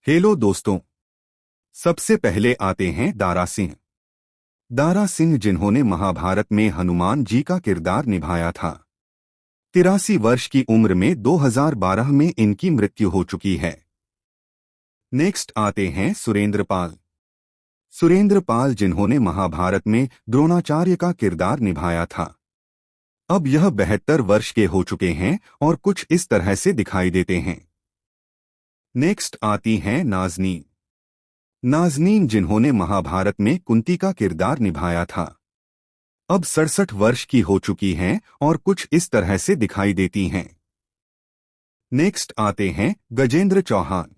Hello दोस्तों। सबसे पहले आते हैं दारा सिंह। दारा सिंह जिन्होंने महाभारत में हनुमान जी का किरदार निभाया था। 83 वर्ष की उम्र में 2012 में इनकी मृत्यु हो चुकी है। नेक्स्ट आते हैं सुरेंद्र पाल। सुरेंद्र पाल जिन्होंने महाभारत में द्रोणाचार्य का किरदार निभाया था। अब यह 72 वर्ष के हो चुके हैं और कुछ इस तरह से दिखाई देते हैं। नेक्स्ट आती हैं नाज़नीन। नाज़नीन जिन्होंने महाभारत में कुंती का किरदार निभाया था। अब 67 वर्ष की हो चुकी हैं और कुछ इस तरह से दिखाई देती हैं। नेक्स्ट आते हैं गजेंद्र चौहान।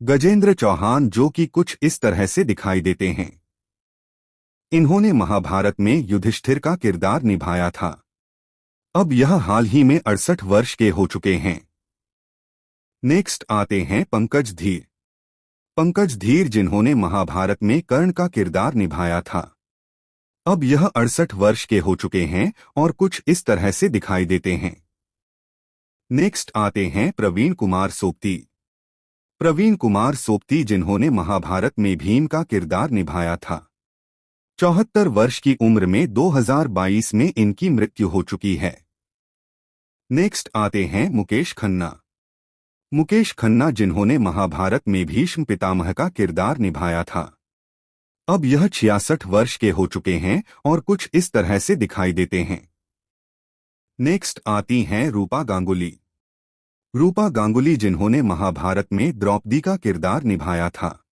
गजेंद्र चौहान जो कि कुछ इस तरह से दिखाई देते हैं। इन्होंने महाभारत में युधिष्ठिर का किरदार निभाया था। अब यह हाल ही में 68 वर्ष के हो चुके हैं। नेक्स्ट आते हैं पंकज धीर। पंकज धीर जिन्होंने महाभारत में कर्ण का किरदार निभाया था। अब यह 68 वर्ष के हो चुके हैं और कुछ इस तरह से दिखाई देते हैं। नेक्स्ट आते हैं प्रवीण कुमार सोपती। प्रवीण कुमार सोपती जिन्होंने महाभारत में भीम का किरदार निभाया था। 74 वर्ष की उम्र में 2022 में इनकी मृत्यु हो चुकी है। नेक्स्ट आते हैं मुकेश खन्ना। मुकेश खन्ना जिन्होंने महाभारत में भीष्म पितामह का किरदार निभाया था। अब यह 66 वर्ष के हो चुके हैं और कुछ इस तरह से दिखाई देते हैं। नेक्स्ट आती हैं रूपा गांगुली। रूपा गांगुली जिन्होंने महाभारत में द्रौपदी का किरदार निभाया था।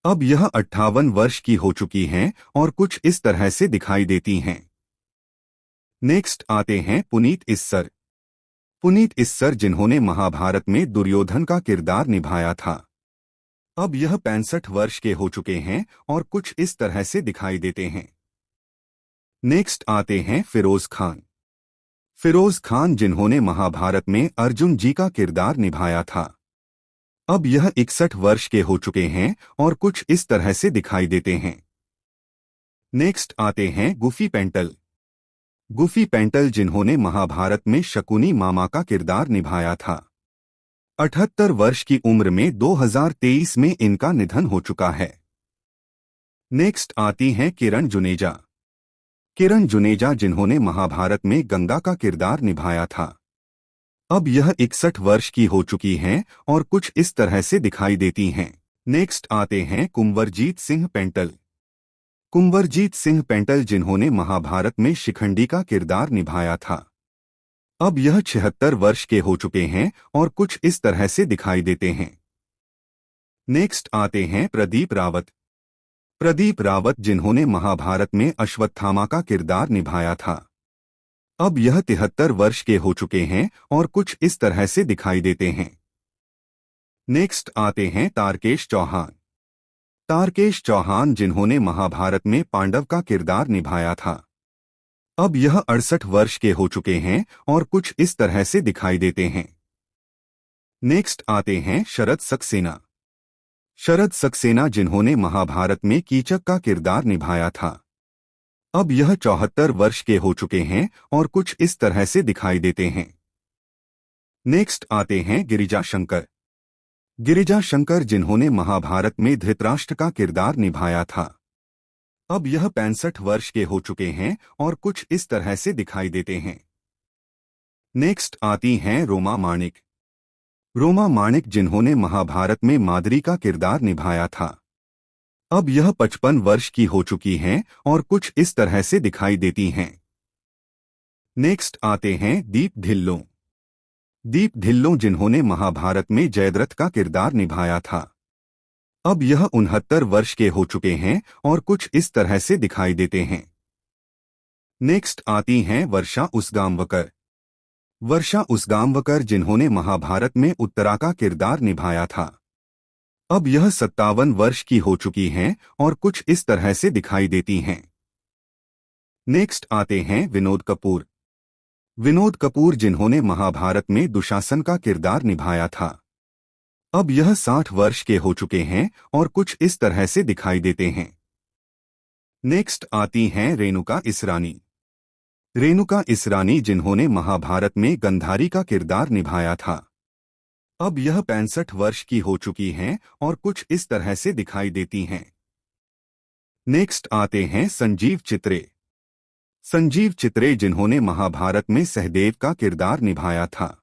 अब यह 58 वर्ष की हो चुकी हैं और कुछ इस तरह से दिखाई देती हैं। नेक्स्ट आते हैं पुनीत इस्सर। पुनीत इस्सर जिन्होंने महाभारत में दुर्योधन का किरदार निभाया था। अब यह 65 वर्ष के हो चुके हैं और कुछ इस तरह से दिखाई देते हैं। नेक्स्ट आते हैं फिरोज खान। फिरोज खान जिन्होंने महाभारत में अर्जुन जी का किरदार निभाया था। अब यह 61 वर्ष के हो चुके हैं और कुछ इस तरह से दिखाई देते हैं। नेक्स्ट आते हैं गुफी पेंटल। गुफी पेंटल जिन्होंने महाभारत में शकुनी मामा का किरदार निभाया था। 78 वर्ष की उम्र में 2023 में इनका निधन हो चुका है। नेक्स्ट आती हैं किरण जुनेजा। किरण जुनेजा जिन्होंने महाभारत में गंगा का किरदार निभाया था। अब यह 61 वर्ष की हो चुकी हैं और कुछ इस तरह से दिखाई देती हैं। नेक्स्ट आते हैं कुंवरजीत सिंह पेंटल। कुंवरजीत सिंह पेंटल जिन्होंने महाभारत में शिखंडी का किरदार निभाया था। अब यह 76 वर्ष के हो चुके हैं और कुछ इस तरह से दिखाई देते हैं। नेक्स्ट आते हैं प्रदीप रावत। प्रदीप रावत जिन्होंने महाभारत में अश्वत्थामा का किरदार निभाया था। अब यह 73 वर्ष के हो चुके हैं और कुछ इस तरह से दिखाई देते हैं। नेक्स्ट आते हैं तारकेश चौहान। तारकेश चौहान जिन्होंने महाभारत में पांडव का किरदार निभाया था। अब यह 68 वर्ष के हो चुके हैं और कुछ इस तरह से दिखाई देते हैं। नेक्स्ट आते हैं शरद सक्सेना। शरद सक्सेना जिन्होंने महाभारत में कीचक का किरदार निभाया था। अब यह 74 वर्ष के हो चुके हैं और कुछ इस तरह से दिखाई देते हैं। नेक्स्ट आते हैं गिरिजा शंकर। गिरिजा शंकर जिन्होंने महाभारत में धृतराष्ट्र का किरदार निभाया था। अब यह 65 वर्ष के हो चुके हैं और कुछ इस तरह से दिखाई देते हैं। नेक्स्ट आती हैं रोमा माणिक। रोमा माणिक जिन्होंने महाभारत में माद्री का किरदार निभाया था। अब यह 55 वर्ष की हो चुकी हैं और कुछ इस तरह से दिखाई देती हैं। नेक्स्ट आते हैं दीप ढिल्लों। दीप ढिल्लों जिन्होंने महाभारत में जयद्रथ का किरदार निभाया था। अब यह 69 वर्ष के हो चुके हैं और कुछ इस तरह से दिखाई देते हैं। नेक्स्ट आती हैं वर्षा उसगांवकर। वर्षा उसगांवकर जिन्होंने महाभारत में उत्तरा का किरदार निभाया था। अब यह 57 वर्ष की हो चुकी हैं और कुछ इस तरह से दिखाई देती हैं। नेक्स्ट आते हैं विनोद कपूर। विनोद कपूर जिन्होंने महाभारत में दुशासन का किरदार निभाया था। अब यह 60 वर्ष के हो चुके हैं और कुछ इस तरह से दिखाई देते हैं। नेक्स्ट आती हैं रेणुका इसरानी। रेणुका इसरानी जिन्होंने महाभारत में गंधारी का किरदार निभाया था। अब यह 65 वर्ष की हो चुकी हैं और कुछ इस तरह से दिखाई देती हैं। नेक्स्ट आते हैं संजीव चित्रे। संजीव चित्रे जिन्होंने महाभारत में सहदेव का किरदार निभाया था।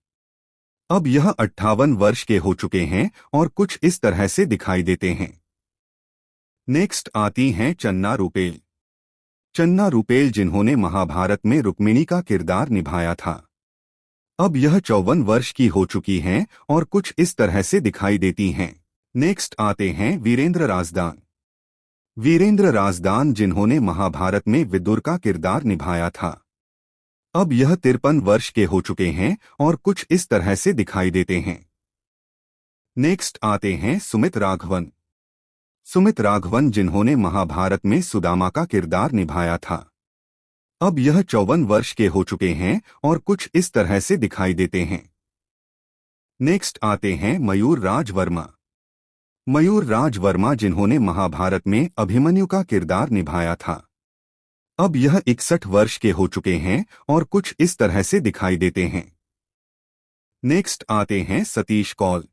अब यह 58 वर्ष के हो चुके हैं और कुछ इस तरह से दिखाई देते हैं। नेक्स्ट आती हैं चन्ना रूपेल। चन्ना रूपेल जिन्होंने महाभारत में रुक्मिणी का किरदार निभाया था। अब यह 54 वर्ष की हो चुकी हैं और कुछ इस तरह से दिखाई देती हैं। नेक्स्ट आते हैं वीरेंद्र राजदान। वीरेंद्र राजदान जिन्होंने महाभारत में विदुर का किरदार निभाया था। अब यह 53 वर्ष के हो चुके हैं और कुछ इस तरह से दिखाई देते हैं। नेक्स्ट आते हैं सुमित राघवन। सुमित राघवन जिन्होंने महाभारत में सुदामा का किरदार निभाया था। अब यह 54 वर्ष के हो चुके हैं और कुछ इस तरह से दिखाई देते हैं। नेक्स्ट आते हैं मयूर राज वर्मा। मयूर राज वर्मा जिन्होंने महाभारत में अभिमन्यु का किरदार निभाया था। अब यह 61 वर्ष के हो चुके हैं और कुछ इस तरह से दिखाई देते हैं। नेक्स्ट आते हैं सतीश कौल।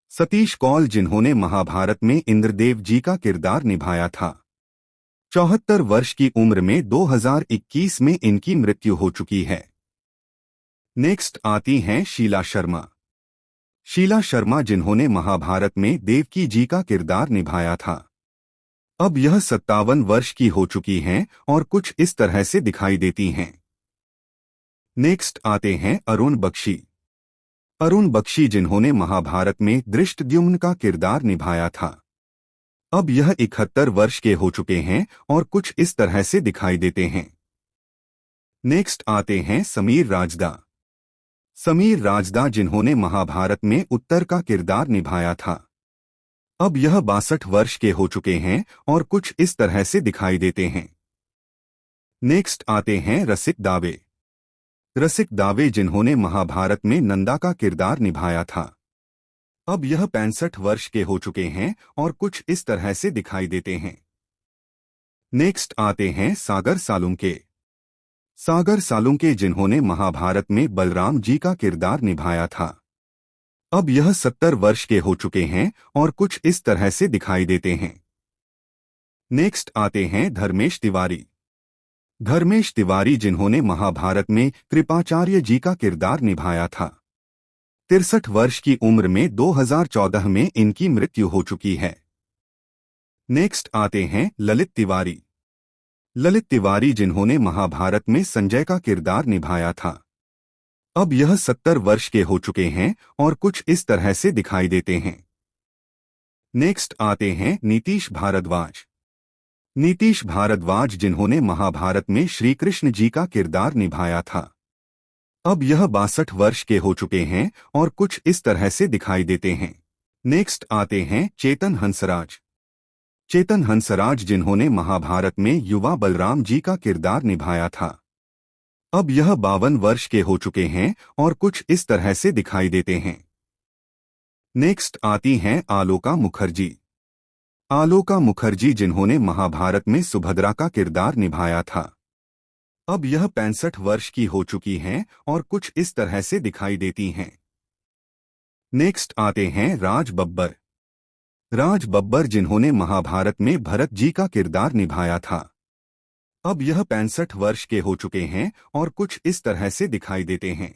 सतीश कौल जिन्होंने महाभारत में इंद्रदेव जी का किरदार निभाया था। 74 वर्ष की उम्र में 2021 में इनकी मृत्यु हो चुकी है। नेक्स्ट आती हैं शीला शर्मा। शीला शर्मा जिन्होंने महाभारत में देवकी जी का किरदार निभाया था। अब यह 57 वर्ष की हो चुकी हैं और कुछ इस तरह से दिखाई देती हैं। नेक्स्ट आते हैं अरुण बख्शी। अरुण बख्शी जिन्होंने महाभारत में धृष्टद्युम्न का किरदार निभाया था। अब यह 71 वर्ष के हो चुके हैं और कुछ इस तरह से दिखाई देते हैं। नेक्स्ट आते हैं समीर राजदा। समीर राजदा जिन्होंने महाभारत में उत्तर का किरदार निभाया था। अब यह 62 वर्ष के हो चुके हैं और कुछ इस तरह से दिखाई देते हैं। नेक्स्ट आते हैं रसिक दावे। रसिक दावे जिन्होंने महाभारत में नंदा का किरदार निभाया था। अब यह 65 वर्ष के हो चुके हैं और कुछ इस तरह से दिखाई देते हैं। नेक्स्ट आते हैं सागर सालुंके। सागर सालुंके जिन्होंने महाभारत में बलराम जी का किरदार निभाया था। अब यह 70 वर्ष के हो चुके हैं और कुछ इस तरह से दिखाई देते हैं। नेक्स्ट आते हैं धर्मेश तिवारी। धर्मेश तिवारी जिन्होंने महाभारत में कृपाचार्य जी का किरदार निभाया था। 63 वर्ष की उम्र में 2014 में इनकी मृत्यु हो चुकी है। नेक्स्ट आते हैं ललित तिवारी। ललित तिवारी जिन्होंने महाभारत में संजय का किरदार निभाया था। अब यह 70 वर्ष के हो चुके हैं और कुछ इस तरह से दिखाई देते हैं। नेक्स्ट आते हैं नीतीश भारद्वाज। नीतीश भारद्वाज जिन्होंने महाभारत में श्री कृष्ण जी का किरदार निभाया था। अब यह 62 वर्ष के हो चुके हैं और कुछ इस तरह से दिखाई देते हैं। नेक्स्ट आते हैं चेतन हंसराज। चेतन हंसराज जिन्होंने महाभारत में युवा बलराम जी का किरदार निभाया था। अब यह 52 वर्ष के हो चुके हैं और कुछ इस तरह से दिखाई देते हैं। नेक्स्ट आती हैं आलोका मुखर्जी। आलोका मुखर्जी जिन्होंने महाभारत में सुभद्रा का किरदार निभाया था। अब यह 65 वर्ष की हो चुकी हैं और कुछ इस तरह से दिखाई देती हैं। नेक्स्ट आते हैं राज बब्बर। राज बब्बर जिन्होंने महाभारत में भरत जी का किरदार निभाया था। अब यह 65 वर्ष के हो चुके हैं और कुछ इस तरह से दिखाई देते हैं।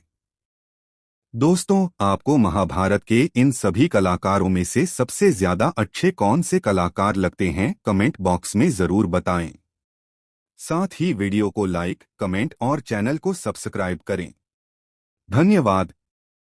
दोस्तों, आपको महाभारत के इन सभी कलाकारों में से सबसे ज्यादा अच्छे कौन से कलाकार लगते हैं, कमेंट बॉक्स में जरूर बताएं। साथ ही वीडियो को लाइक, कमेंट और चैनल को सब्सक्राइब करें। धन्यवाद।